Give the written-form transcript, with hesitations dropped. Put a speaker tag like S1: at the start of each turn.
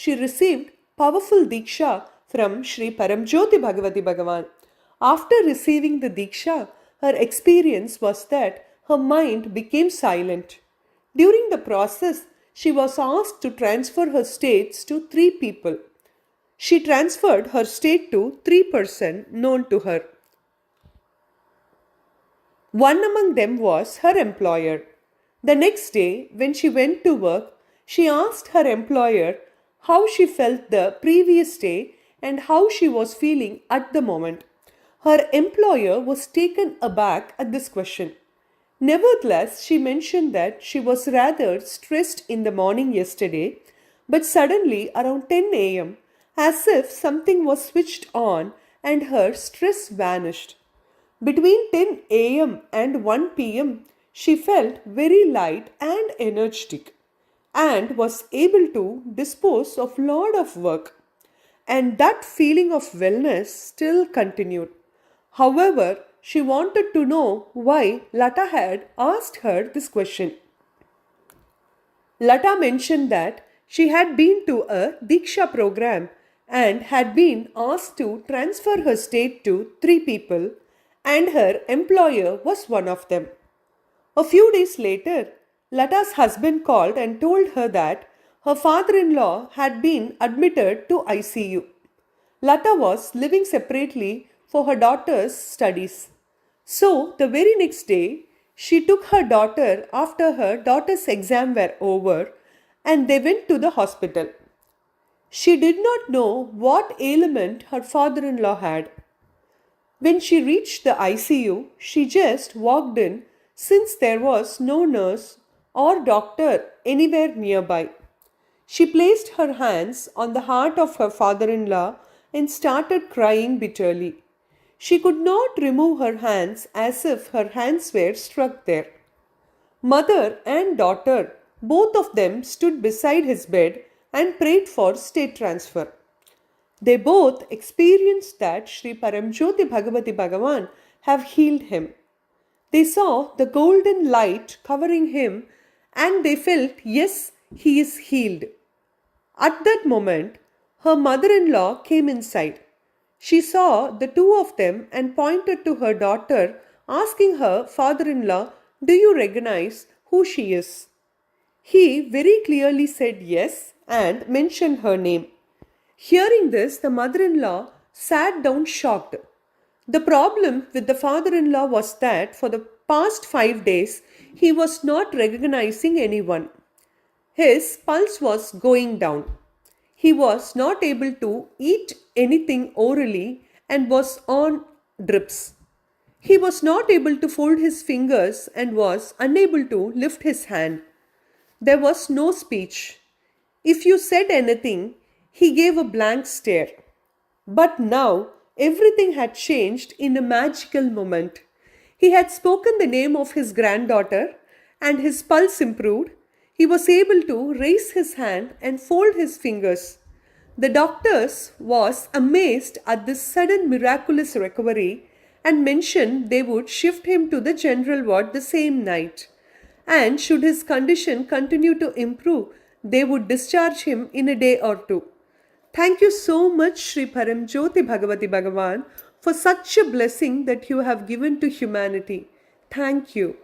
S1: she received powerful Deeksha from Sri Paramjyoti Bhagavati Bhagavan. After receiving the Deeksha, her experience was that her mind became silent. During the process, she was asked to transfer her states to three people. She transferred her state to three persons known to her. One among them was her employer. The next day, when she went to work, she asked her employer how she felt the previous day and how she was feeling at the moment. Her employer was taken aback at this question. Nevertheless, she mentioned that she was rather stressed in the morning yesterday, but suddenly around 10 a.m., as if something was switched on and her stress vanished. Between 10 a.m. and 1 p.m., she felt very light and energetic and was able to dispose of lot of work. And that feeling of wellness still continued. However, she wanted to know why Lata had asked her this question. Lata mentioned that she had been to a Deeksha program and had been asked to transfer her state to three people, and her employer was one of them. A few days later, Lata's husband called and told her that her father-in-law had been admitted to ICU. Lata was living separately for her daughter's studies. So, the very next day, she took her daughter after her daughter's exam were over and they went to the hospital. She did not know what ailment her father-in-law had. When she reached the ICU, she just walked in since there was no nurse or doctor anywhere nearby. She placed her hands on the heart of her father-in-law and started crying bitterly. She could not remove her hands as if her hands were stuck there. Mother and daughter, both of them stood beside his bed and prayed for state transfer. They both experienced that Sri Paramjyoti Bhagavati Bhagavan have healed him. They saw the golden light covering him and they felt, yes, he is healed. At that moment, her mother-in-law came inside. She saw the two of them and pointed to her daughter, asking her father-in-law, "Do you recognize who she is?" He very clearly said yes and mentioned her name. Hearing this, the mother-in-law sat down shocked. The problem with the father-in-law was that for the past 5 days, he was not recognizing anyone. His pulse was going down. He was not able to eat anything orally and was on drips. He was not able to fold his fingers and was unable to lift his hand. There was no speech. If you said anything, he gave a blank stare. But now everything had changed in a magical moment. He had spoken the name of his granddaughter and his pulse improved. He was able to raise his hand and fold his fingers. The doctors was amazed at this sudden miraculous recovery and mentioned they would shift him to the general ward the same night. And should his condition continue to improve, they would discharge him in a day or two. Thank you so much, Sri Paramjyoti Bhagavati Bhagavan, for such a blessing that you have given to humanity. Thank you.